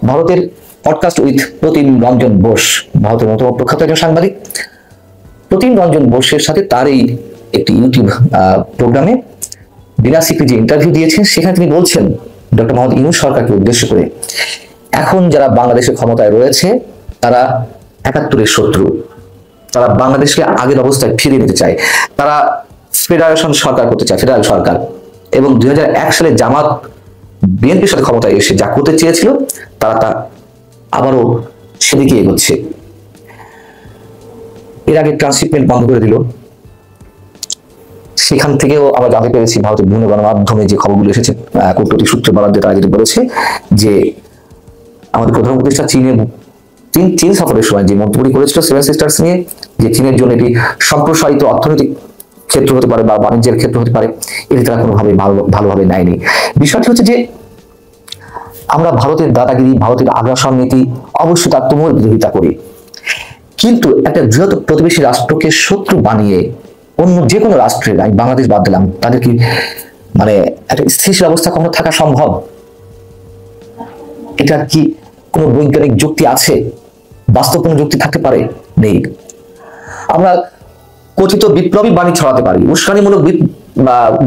ভারতের podcast with প্রতিম রঞ্জন বোস, ভারতের মতো প্রখ্যাত একজন সাংবাদিক। প্রতিম রঞ্জন বোসের সাথে তার এই একটি ইউটিউব প্রোগ্রামে বিনা সিকরি যে ইন্টারভিউ দিয়েছেন, সেখানে তিনি বলছেন ডক্টর মোহাম্মদ ইউনূস সরকারকে উদ্দেশ্য করে, এখন যারা বাংলাদেশের ক্ষমতায় রয়েছে তারা ৭১-এর শত্রু, তারা বাংলাদেশকে আগের অবস্থায় ফিরিয়ে নিতে চায়, তারা ফেডারেশন সরকার করতে চায়, ফেডারেল সরকার। এবং ২০০১ সালে জামাত বিএনপির সাথে ক্ষমতায় এসে যা করতে চেয়েছিল তারা তা আবারও সেদিকে এগোচ্ছে। এর আগে ট্রান্সশিপমেন্ট বন্ধ করে দিল, সেখান থেকেও আমরা জানতে পেরেছি ভারতের বিভিন্ন গণমাধ্যমে যে খবরগুলো এসেছে, কূটনৈতিক সূত্রে বরাদ দিয়ে তারা যেটা বলেছে যে আমাদের প্রধান উপদেষ্টা চীন সফরের সময় যে মন্তব্য করেছিল সেভেন সিস্টার্স নিয়ে, যে চীনের জন্য এটি সম্প্রসারিত অর্থনৈতিক ক্ষেত্র হতে পারে বা বাণিজ্যের ক্ষেত্র হতে পারে, এটি তারা কোনোভাবে ভালোভাবে নেয়নি। বিষয়টি হচ্ছে যে আমরা ভারতের দাদাগিরি, ভারতের আগ্রাসন নীতি অবশ্যই তার তুমুল বিরোধিতা করি, কিন্তু একটা বৃহৎ প্রতিবেশী রাষ্ট্রকে শত্রু বানিয়ে অন্য যে কোনো রাষ্ট্রের, আমি বাংলাদেশ বাদ দিলাম, তাদের কি মানে একটা স্থিতিশীল অবস্থা কখনো থাকা সম্ভব? এটা কি কোনো বৈজ্ঞানিক যুক্তি আছে? বাস্তব কোনো যুক্তি থাকতে পারে? নেই। আমরা কথিত বিপ্লবী বাণী ছড়াতে পারি, উস্কানিমূলক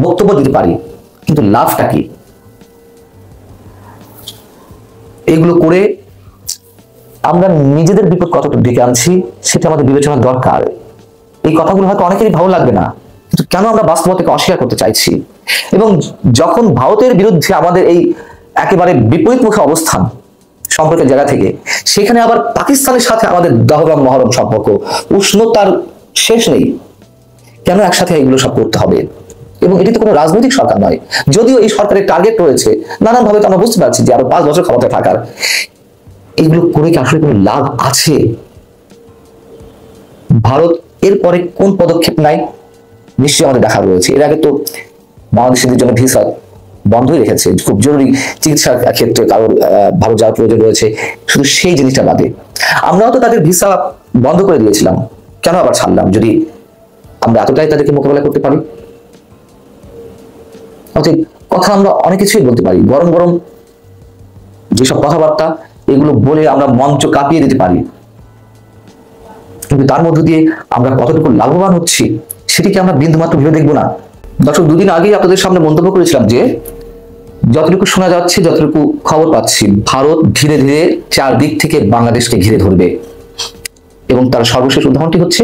বক্তব্য দিতে পারি, কিন্তু লাভটা কি? এগুলো করে আমরা নিজেদের বিপদ কতটা ডেকে আনছি সেটা আমাদের বিবেচনার দরকার। এই কথাগুলো হয়তো অনেকেরই ভালো লাগবে না, কিন্তু কেন আমরা বাস্তবতাকে অস্বীকার করতে চাইছি? এবং যখন ভারতের বিরুদ্ধে আমাদের এই একেবারে বিপরীতমুখী অবস্থান সম্পর্কের জায়গা থেকে, সেখানে আবার পাকিস্তানের সাথে আমাদের দহরম মহরম সম্পর্ক, উষ্ণতার শেষ নেই, কেন একসাথে এগুলো সব করতে হবে? এবং এটি তো কোনো রাজনৈতিক সরকার নয়, যদিও এই সরকারের টার্গেট রয়েছে নানানভাবে, তো আমরা বুঝতে পারছি যে আরো 5 বছর ক্ষমতায় থাকার। এগুলো করে কি আসলে কোনো লাভ আছে? ভারত এরপরে কোন পদক্ষেপ নেয় নিশ্চয়ই আমাদের দেখা রয়েছে। এর আগে তো বাংলাদেশিদের জন্য ভিসা বন্ধই রেখেছে, খুব জরুরি চিকিৎসার ক্ষেত্রে কারোর ভারত যাওয়ার প্রয়োজন রয়েছে, শুধু সেই জিনিসটা বাদে। আমরাও তো তাদের ভিসা বন্ধ করে দিয়েছিলাম, কেন আবার ছাড়লাম যদি আমরা এতটাই তাদেরকে মোকাবেলা করতে পারি? অতএব কথা আমরা অনেক কিছুই বলতে পারি, গরম গরম যেসব কথাবার্তা, এগুলো বলে আমরা মঞ্চ কাঁপিয়ে দিতে পারি, কিন্তু তার মধ্য দিয়ে আমরা কতটুকু লাভবান হচ্ছি সেটিকে আমরা বিন্দুমাত্র ভেবে দেখবো না। দর্শক, 2 দিন আগেই আপনাদের সামনে মন্তব্য করেছিলাম যে যতটুকু শোনা যাচ্ছে, যতটুকু খবর পাচ্ছি, ভারত ধীরে ধীরে 4 দিক থেকে বাংলাদেশকে ঘিরে ধরবে। এবং তার সর্বশেষ উদাহরণটি হচ্ছে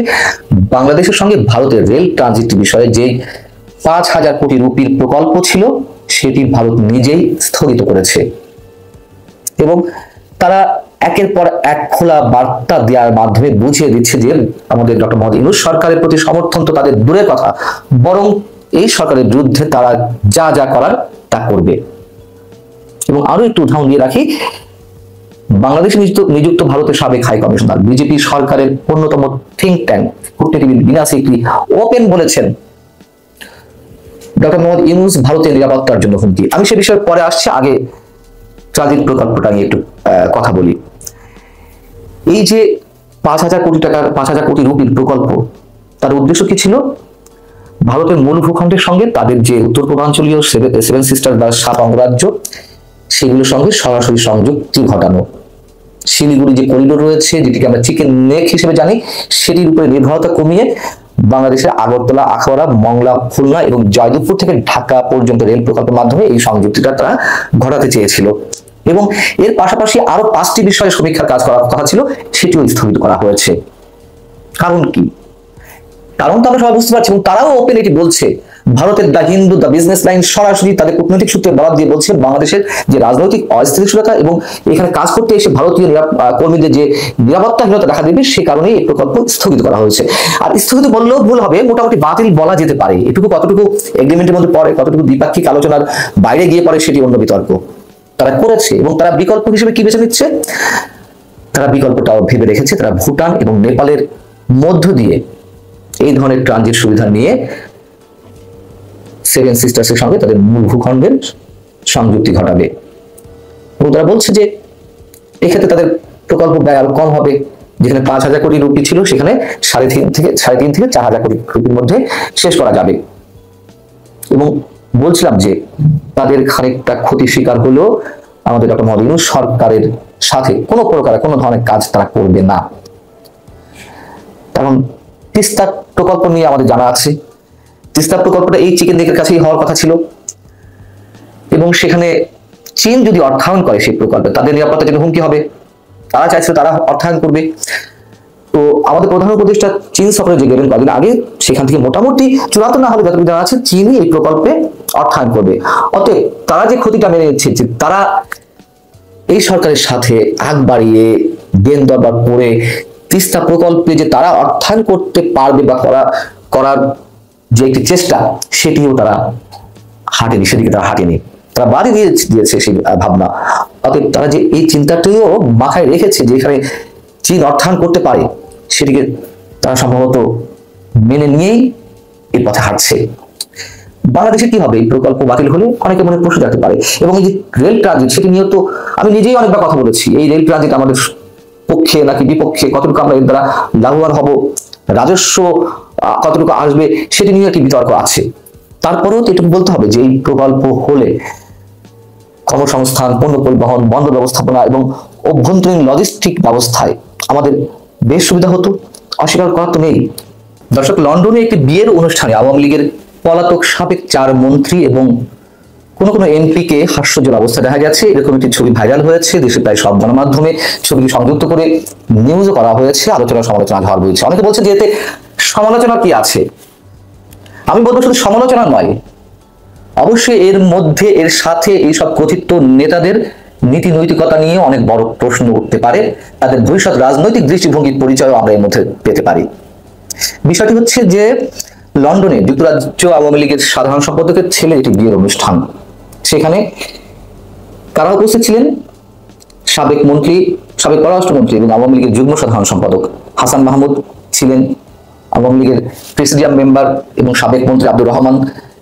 বাংলাদেশের সঙ্গে ভারতের রেল ট্রানজিট বিষয়ে যে 5,000 কোটি রুপির প্রকল্প ছিল, সেটি ভারত নিজেই স্থগিত করেছে। এবং তারা একের পর এক খোলা বার্তা দেওয়ার মাধ্যমে বুঝিয়ে দিচ্ছে যে আমাদের ডক্টর মোহাম্মদ ইউনূস সরকারের প্রতি সমর্থন তো তাদের দূরের কথা, বরং এই সরকারের বিরুদ্ধে তারা যা যা করার তা করবে। এবং আরো একটু উদাহরণ দিয়ে রাখি, বাংলাদেশে নিযুক্ত ভারতের সাবেক হাই কমিশনার, বিজেপি সরকারের অন্যতম থিঙ্ক ট্যাঙ্ক কূটনীতিবিদ বিনা সিকরি ওপেন বলেছেন ডক্টর মোহাম্মদ ইউনূস ভারতের নিরাপত্তার জন্য হুমকি। আমি সে বিষয়ে পরে আসছি, আগে ট্রানজিট প্রকল্পটা নিয়ে একটু কথা বলি। এই যে 5,000 কোটি টাকার 5,000 কোটি রুপির প্রকল্প, তার উদ্দেশ্য কি ছিল? ভারতের মূল ভূখণ্ডের সঙ্গে তাদের যে উত্তর পূর্বাঞ্চলীয় 7 সিস্টার বা 7 অঙ্গরাজ্য, সেগুলোর সঙ্গে সরাসরি সংযুক্তি ঘটানো। শিলিগুড়ি যে করিডোর রয়েছে, যেটিকে আমরা চিকেন নেক হিসেবে জানি, সেটির উপরে নির্ভরতা কমিয়ে বাংলাদেশের আগরতলা, আখাউড়া, মংলা, খুলনা এবং জয়দেবপুর থেকে ঢাকা পর্যন্ত রেল প্রকল্পের মাধ্যমে এই সংযুক্তিটা তারা ঘটাতে চেয়েছিল। এবং এর পাশাপাশি আরো 5টি বিষয়ে সমীক্ষার কাজ করার কথা ছিল, সেটিও স্থগিত করা হয়েছে। কারণ কি? কারণ তো আমরা সবাই বুঝতে পারছি, এবং তারাও ওপেন এটি বলছে। ভারতের the Hindu, the business line সরাসরি তাদের কূটনৈতিক সূত্রে বরাদ দিয়ে বলছে বাংলাদেশের যে রাজনৈতিক অস্থিতিশীলতা এবং এখানে কাজ করতে এসে ভারতীয় কর্মীদের যে নিরাপত্তাহীনতা দেখা দেবে, সে কারণেই এই প্রকল্প স্থগিত করা হয়েছে। আর স্থগিত বললেও ভুল হবে, মোটামুটি বাতিল বলা যেতে পারে। এটুকু কতটুকু এগ্রিমেন্টের মধ্যে পড়ে, কতটুকু দ্বিপাক্ষিক আলোচনার বাইরে গিয়ে পড়ে, সেটি অন্য বিতর্ক। তারা করেছে, এবং তারা বিকল্প হিসেবে কি বেছে নিচ্ছে? তারা বিকল্পটাও ভেবে রেখেছে, তারা ভুটান এবং নেপালের মধ্য দিয়ে এই ধরনের ট্রানজিট সুবিধা নিয়ে 7 সিস্টার্সের সঙ্গে তাদের মূল ভূখণ্ডের সংযুক্তি ঘটাবে। এবং তারা বলছে যে এক্ষেত্রে তাদের প্রকল্প ব্যয় আরো কম হবে, যেখানে 5,000 কোটি রুপি ছিল সেখানে 3.5 থেকে 4,000 কোটি রুপির মধ্যে শেষ করা যাবে। এবং বলছিলাম যে তাদের খানিকটা ক্ষতি স্বীকার হলেও আমাদের ডক্টর মোহাম্মদ ইউনূস সরকারের সাথে কোনো প্রকার কোনো ধরনের কাজ তারা করবে না। কারণ তিস্তা প্রকল্প নিয়ে আমাদের জানা আছে, তিস্তা প্রকল্পটা এই চিকেন নেকের কাছেই হওয়ার কথা ছিল, এবং সেখানে চীন যদি অর্থায়ন করে সেই প্রকল্পে তাদের নিরাপত্তার জন্য হুমকি হবে। তারা চাইছিল তারা অর্থায়ন করবে। তো আমাদের প্রধান উপদেষ্টা চীন সফরে যে গেলেন কদিন আগে, সেখান থেকে মোটামুটি চূড়ান্ত না হলে যতটুকু জানা আছে চীনই এই প্রকল্পে অর্থায়ন করবে। অতএব তারা যে ক্ষতিটা মেনে নিচ্ছে, যে তারা এই সরকারের সাথে আগ বাড়িয়ে দেন দরবার করে তিস্তা প্রকল্পে যে তারা অর্থায়ন করতে পারবে বা করার যে একটি চেষ্টা, সেটিও তারা হাঁটেনি, সেদিকে তারা হাঁটেনি, তারা বাড়ি দিয়েছে সেই ভাবনা। অতএব তারা যে এই চিন্তাটিও মাথায় রেখেছে যে এখানে চীন অর্থায়ন করতে পারে, সেটিকে তারা সম্ভবত মেনে নিয়েই এই পথে হাঁটছে। বাংলাদেশে কি হবে এই প্রকল্প বাতিল হলে? অনেকে মনে প্রশ্ন রাখতে পারে। এবং এই যে রেল ট্রানজিট, সেটি নিয়ে তো আমি নিজেই অনেকবার কথা বলেছি। এই রেল ট্রানজিট আমাদের পক্ষে নাকি বিপক্ষে, কতটুকু আমরা এর দ্বারা লাভবান হব, রাজস্ব কতটুকু আসবে, সেটি নিয়ে একটি বিতর্ক আছে। তারপরেও তো এটুকু বলতে হবে যে এই প্রকল্প হলে কর্মসংস্থান, পণ্য পরিবহন, বন্দর ব্যবস্থাপনা এবং অভ্যন্তরীণ লজিস্টিক ব্যবস্থায় আমাদের বেশ সুবিধা হতো, অস্বীকার করার তো নেই। দর্শক, লন্ডনে একটি বিয়ের অনুষ্ঠানে আওয়ামী লীগের পলাতক সাবেক 4 মন্ত্রী এবং কোনো এমপিকে হাস্যজ্জ্বল অবস্থা দেখা গেছে। এরকম একটি ছবি ভাইরাল হয়েছে, দেশের প্রায় সব গণমাধ্যমে ছবিটি সংযুক্ত করে নিউজও করা হয়েছে। আলোচনা সমালোচনা ঝড় বইছে। অনেকে বলছে যে এতে সমালোচনা কি আছে? আমি বলবো শুধু সমালোচনা নয়, অবশ্যই এর মধ্যে এর সাথে এইসব কথিত নেতাদের নীতি নৈতিকতা নিয়ে অনেক বড় প্রশ্ন উঠতে পারে। তাদের ভবিষ্যৎ রাজনৈতিক দৃষ্টিভঙ্গির পরিচয় আমরা এর মধ্যে পেতে পারি। বিষয়টি হচ্ছে যে লন্ডনে যুক্তরাজ্য আওয়ামী লীগের সাধারণ সম্পাদকের ছেলে একটি বিয়ের অনুষ্ঠান, সেখানে কারা উপস্থিত ছিলেন? সাবেক মন্ত্রী, সাবেক পররাষ্ট্রমন্ত্রী এবং আওয়ামী লীগের যুগ্ম সাধারণ সম্পাদক হাসান মাহমুদ ছিলেন, আওয়ামী লীগের প্রেসিডিয়াম মেম্বার এবং সাবেক মন্ত্রী আব্দুর রহমান,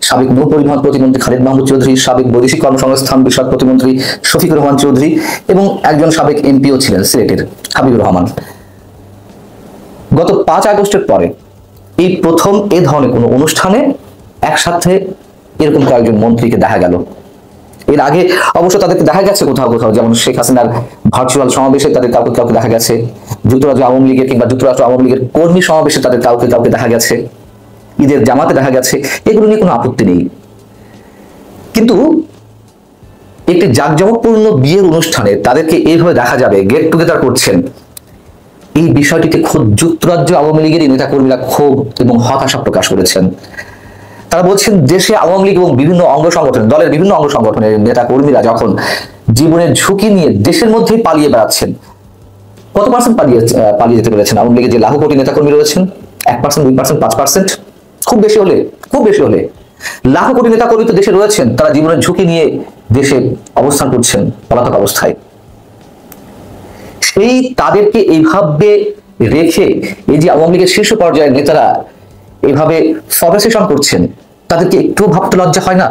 সাবেক নৌ পরিবহন প্রতিমন্ত্রী খালিদ মাহমুদ চৌধুরী, সাবেক বৈদেশিক কর্মসংস্থান বিষয়ক প্রতিমন্ত্রী শফিকুর রহমান চৌধুরী এবং একজন সাবেক এমপিও ছিলেন সিলেটের হাবিবুর রহমান। গত 5 আগস্টের পরে এই প্রথম এ ধরনের কোনো অনুষ্ঠানে একসাথে এরকম কয়েকজন মন্ত্রীকে দেখা গেল। এর আগে অবশ্য তাদেরকে দেখা গেছে কোথাও কোথাও, যেমন শেখ হাসিনার ভার্চুয়াল সমাবেশে তাদের কাউকে কাউকে দেখা গেছে, যুক্তরাজ্য আওয়ামী লীগের কিংবা যুক্তরাষ্ট্র আওয়ামী লীগের কর্মী সমাবেশে তাদের কাউকে কাউকে দেখা গেছে, ঈদের জামাতে দেখা গেছে। এগুলো নিয়ে কোনো আপত্তি নেই, কিন্তু একটি জাঁকজমকপূর্ণ বিয়ের অনুষ্ঠানে তাদেরকে এইভাবে দেখা যাবে গেট টুগেদার করছেন, এই বিষয়টিতে খোদ যুক্তরাজ্য আওয়ামী লীগের নেতা কর্মীরা ক্ষোভ এবং হতাশা প্রকাশ করেছেন। তারা বলছেন দেশে আওয়ামী লীগ এবং বিভিন্ন অঙ্গ সংগঠন, দলের বিভিন্ন অঙ্গ সংগঠনের নেতা কর্মীরা যখন জীবনের ঝুঁকি নিয়ে দেশের মধ্যেই পালিয়ে বেড়াচ্ছেন, কত পার্সেন্ট পালিয়ে যেতে পেরেছেন আওয়ামী লীগের যে লাখো কোটি নেতা কর্মী রয়েছেন? 1%, 2%, 5%, খুব বেশি হলে লাখো কোটি নেতা কর্মী তো দেশে রয়েছেন, তারা জীবনের ঝুঁকি নিয়ে দেশে অবস্থান করছেন পলাতক অবস্থায়। সেই তাদেরকে এইভাবে রেখে এই যে আওয়ামী লীগের শীর্ষ পর্যায়ের নেতারা এইভাবে ফরমেশন করছেন, তাদেরকে একটু ভাবতে লজ্জা হয় না?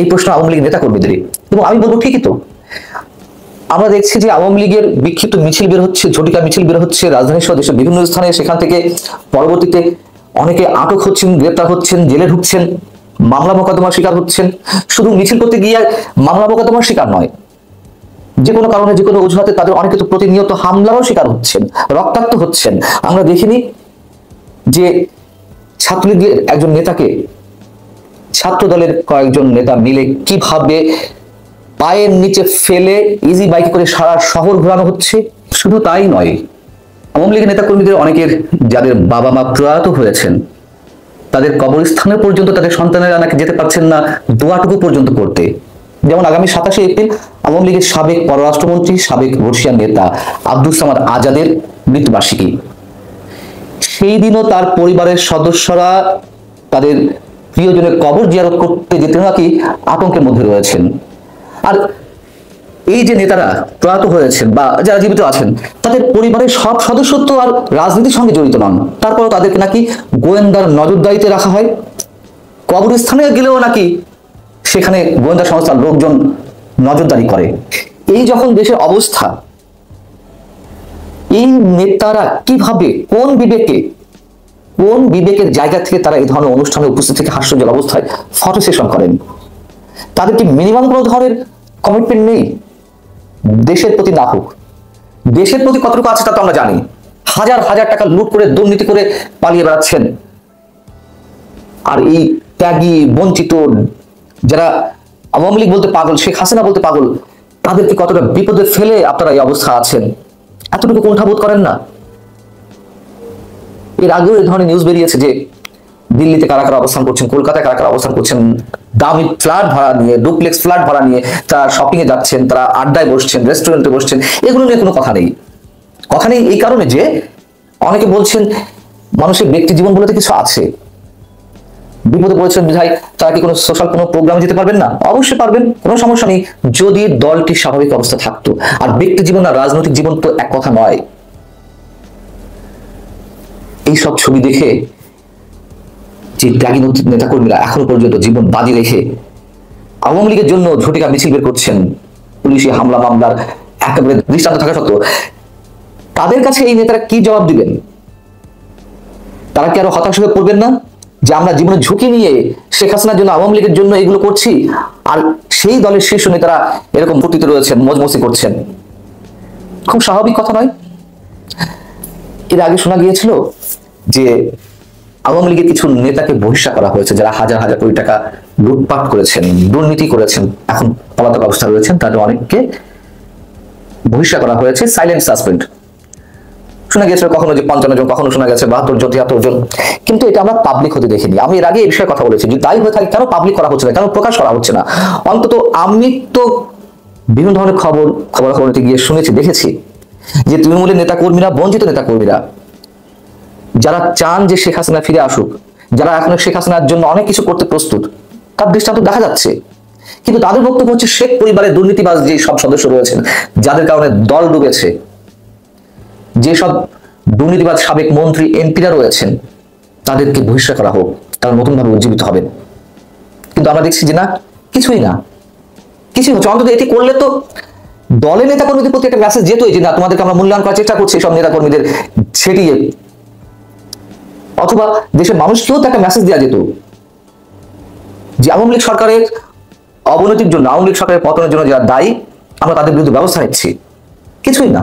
এই প্রশ্ন আওয়ামী লীগ নেতা কর্মীদেরই। এবং আমি বলবো ঠিকই তো, আমরা দেখছি যে আওয়ামী লীগের বিক্ষিপ্ত মিছিল বের হচ্ছে, ঝটিকা মিছিল বের হচ্ছে রাজধানী সহ দেশের বিভিন্ন স্থানে। সেখান থেকে পরবর্তীতে অনেকে আটক হচ্ছেন, গ্রেপ্তার হচ্ছেন, জেলে ঢুকছেন, মামলা মোকদ্দমার শিকার হচ্ছেন। শুধু মিছিল করতে গিয়ে মামলা মোকদ্দমার শিকার নয়, যে কোনো কারণে যে কোনো অজুহাতে তাদের অনেকে তো প্রতিনিয়ত হামলারও শিকার হচ্ছেন, রক্তাক্ত হচ্ছেন। আমরা দেখিনি যে ছাত্রলীগের একজন নেতাকে ছাত্র দলের কয়েকজন নেতা মিলে কিভাবে পায়ের নিচে ফেলে ইজি বাইকে করে সারা শহর ঘোরানো হচ্ছে। শুধু তাই নয়, আওয়ামী লীগের নেতাকর্মীদের অনেকের যাদের বাবা মা প্রয়াত হয়েছেন, তাদের কবরস্থানে পর্যন্ত তাদের সন্তানেরা নাকি যেতে পারছেন না দোয়াটুকু পর্যন্ত করতে। যেমন আগামী 27শে এপ্রিল আওয়ামী লীগের সাবেক পররাষ্ট্রমন্ত্রী, সাবেক বর্ষিয়ান নেতা আব্দুস সামাদ আজাদের মৃত্যুবার্ষিকী। সেই দিনও তার পরিবারের সদস্যরা তাদের প্রিয়জনের কবর জিয়ারত করতে যেতে নাকি আতঙ্কের মধ্যে রয়েছেন। আর এই যে নেতারা প্রয়াত হয়েছেন বা যারা জীবিত আছেন, তাদের পরিবারের সব সদস্য তো আর রাজনীতির সঙ্গে জড়িত নন, তারপরও তাদেরকে নাকি গোয়েন্দার নজরদারিতে রাখা হয়। কবরস্থানে গেলেও নাকি সেখানে গোয়েন্দা সংস্থার লোকজন নজরদারি করে। এই যখন দেশের অবস্থা, এই নেতারা কিভাবে কোন বিবেকের জায়গা থেকে তারা এই ধরনের অনুষ্ঠানে উপস্থিত থেকে হাস্যজ্জ্বল অবস্থায় ফটো সেশন করেন? তাদেরকে মিনিমাম কোনো ধরনের কমিটমেন্ট নেই, দেশের প্রতি না হোক, দেশের প্রতি কতটুকু আছে তা তো আমরা জানি। হাজার হাজার টাকা লুট করে দুর্নীতি করে পালিয়ে বেড়াচ্ছেন। আর এই ত্যাগী বঞ্চিত যারা আওয়ামী লীগ বলতে পাগল, শেখ হাসিনা বলতে পাগল, তাদেরকে কতটা বিপদে ফেলে আপনারা এই অবস্থা আছেন, এতটুকু কুণ্ঠাবোধ করেন না? এর আগেও এই ধরনের নিউজ বেরিয়েছে যে দিল্লিতে কারা কারা অবস্থান করছেন, কলকাতায় কারা কারা অবস্থান করছেন, দামি ফ্ল্যাট ভাড়া নিয়ে, ডুপ্লেক্স ফ্ল্যাট ভাড়া নিয়ে তারা শপিং এ যাচ্ছেন, তারা আড্ডায় বসছেন, রেস্টুরেন্টে বসছেন। এগুলো নিয়ে কোনো কথা নেই। কথা নেই এই কারণে যে অনেকে বলছেন মানুষের ব্যক্তি জীবন বলে তো কিছু আছে। বিপদে পড়েছেন ভাই, তারা কি কোনো সোশ্যাল কোনো প্রোগ্রামে যেতে পারবেন না? অবশ্যই পারবেন, কোনো সমস্যা নেই, যদি দলটি স্বাভাবিক অবস্থা থাকতো। আর ব্যক্তি জীবন আর রাজনৈতিক জীবন তো এক কথা নয়। এই সব ছবি দেখে যে ত্যাগী নেতাকর্মীরা এখনো পর্যন্ত জীবন বাজি রেখে আওয়ামী লীগের জন্য ঝটিকা মিছিল বের করছেন, পুলিশি হামলা মামলার একেবারে দৃষ্টান্ত থাকা সত্ত্বেও, তাদের কাছে এই নেতারা কি জবাব দিবেন? তারা কি আরো হতাশ হয়ে পড়বেন না যে আমরা জীবনে ঝুঁকি নিয়ে শেখ হাসিনার জন্য, আওয়ামী লীগের জন্য এগুলো করছি, আর সেই দলের শীর্ষ নেতারা এরকম ফুটিতে রয়েছেন, মজমসি করছেন? খুব স্বাভাবিক কথা নয়? এর আগে শোনা গিয়েছিল যে আওয়ামী লীগের কিছু নেতাকে বহিষ্কার করা হয়েছে, যারা হাজার হাজার কোটি টাকা লুটপাট করেছেন, দুর্নীতি করেছেন, এখন পলাতক অবস্থায় রয়েছেন, তাদের অনেককে বহিষ্কার করা হয়েছে, সাইলেন্ট সাসপেন্ড। শোনা গেছিল কখনো যে 55 জন, কখনো শোনা গেছে 72 জন, 73 জন, কিন্তু এটা আমরা পাবলিক হতে দেখিনি। আমি এর আগে এই বিষয়ে কথা বলেছি যে তাই হয়ে থাকে, কেন পাবলিক করা হচ্ছে না, কেন প্রকাশ করা হচ্ছে না? অন্তত আমি তো বিভিন্ন ধরনের খবরাখবরতে গিয়ে শুনেছি, দেখেছি যে তৃণমূলের নেতাকর্মীরা, বঞ্চিত নেতাকর্মীরা যারা চান যে শেখ হাসিনা ফিরে আসুক, যারা এখন শেখ হাসিনার জন্য অনেক কিছু করতে প্রস্তুত, তার দৃষ্টান্ত দেখা যাচ্ছে। কিন্তু তাদের বক্তব্য হচ্ছে শেখ পরিবারের দুর্নীতিবাজ যে সব সদস্য রয়েছেন, যাদের কারণে দল ডুবেছে, যেসব দুর্নীতিবাজ সাবেক মন্ত্রী এমপিরা রয়েছেন, তাদেরকে বহিষ্কার করা হোক, তারা নতুনভাবে উজ্জীবিত হবেন। কিন্তু আমরা দেখছি যে না, কিছুই না, কিছুই হচ্ছে। অন্তত এটি করলে তো দলের নেতাকর্মীদের প্রতি একটা মেসেজ যেতই যে না, তোমাদেরকে আমরা মূল্যায়ন করার চেষ্টা করছি, সব নেতাকর্মীদের ছেড়িয়ে, অথবা দেশের মানুষকেও তো একটা মেসেজ দেওয়া যেত যে আওয়ামী লীগ সরকারের অবনতির জন্য, আওয়ামী লীগ সরকারের পতনের জন্য যারা দায়ী, আমরা তাদের বিরুদ্ধে ব্যবস্থা নিচ্ছি। কিছুই না।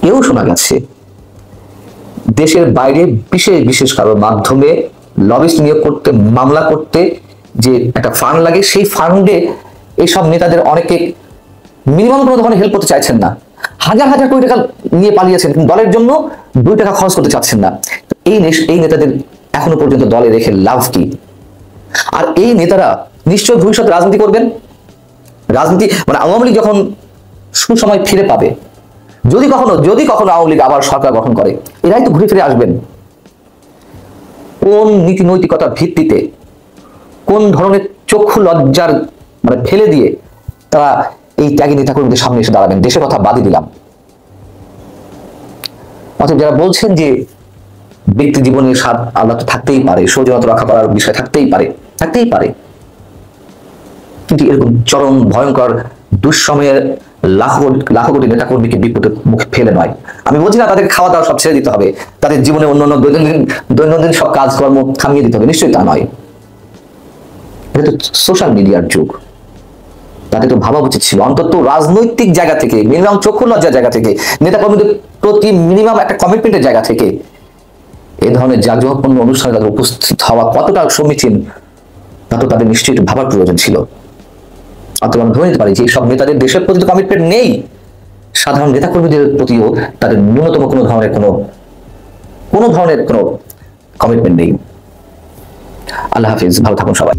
এও শোনা গেছে দেশের বাইরে বিশেষ বিশেষ কারোর মাধ্যমে লবিস্ট নিয়োগ করতে, মামলা করতে যে একটা ফান্ড লাগে, সেই ফান্ডে এইসব নেতাদের অনেকে মিনিমাম কোনো ধরনের হেল্প করতে চাইছেন না। হাজার হাজার কোটি টাকা নিয়ে পালিয়েছেন, কিন্তু দলের জন্য 2 টাকা খরচ করতে চাচ্ছেন না। এই নেতাদের এখনো পর্যন্ত দলে রেখে লাভ কি? আর এই নেতারা নিশ্চয় ভবিষ্যৎ রাজনীতি করবেন। রাজনীতি মানে আওয়ামী লীগ যখন সুসময় ফিরে পাবে, যদি কখনো আওয়ামী লীগ আবার সরকার গঠন করে, এরাই তো ঘুরে ফিরে আসবেন। কোন নীতি নৈতিকতার ভিত্তিতে, কোন ধরনের চক্ষু লজ্জার মানে ফেলে দিয়ে তারা এই ত্যাগী নেতাকর্মীদের সামনে এসে দাঁড়াবেন? দেশের কথা বাদই দিলাম। অতএব যারা বলছেন যে ব্যক্তি জীবনের স্বাদ আল্লাহ থাকতেই পারে, সৌজন্যতা রক্ষা করার বিষয় থাকতেই পারে, কিন্তু এরকম চরম ভয়ঙ্কর দুঃসময়ের লাখো কোটি নেতাকর্মীকে বিপদের মুখে ফেলে নয়। আমি বলছি না তাদের খাওয়া দাওয়া সব ছেড়ে দিতে হবে, তাদের জীবনে অন্যান্য দৈনন্দিন সব কাজকর্ম থামিয়ে দিতে হবে, নিশ্চয়ই তা নয়। এটা তো সোশ্যাল মিডিয়ার যুগ, তাদের তো ভাবা উচিত ছিল অন্তত রাজনৈতিক জায়গা থেকে, মিনিমাম চক্ষু লজ্জার জায়গা থেকে, নেতাকর্মীদের প্রতি মিনিমাম একটা কমিটমেন্টের জায়গা থেকে এই ধরনের জাঁকজমকপূর্ণ অনুষ্ঠানে তাদের উপস্থিত হওয়া কতটা সমীচীন, তা তো তাদের নিশ্চয়ই একটু ভাবার প্রয়োজন ছিল। অথবা আমরা ধরে নিতে পারি যে সব নেতাদের দেশের প্রতি তো কমিটমেন্ট নেই, সাধারণ নেতাকর্মীদের প্রতিও তাদের ন্যূনতম কোনো ধরনের কোনো কমিটমেন্ট নেই। আল্লাহ হাফিজ, ভালো থাকুন সবাই।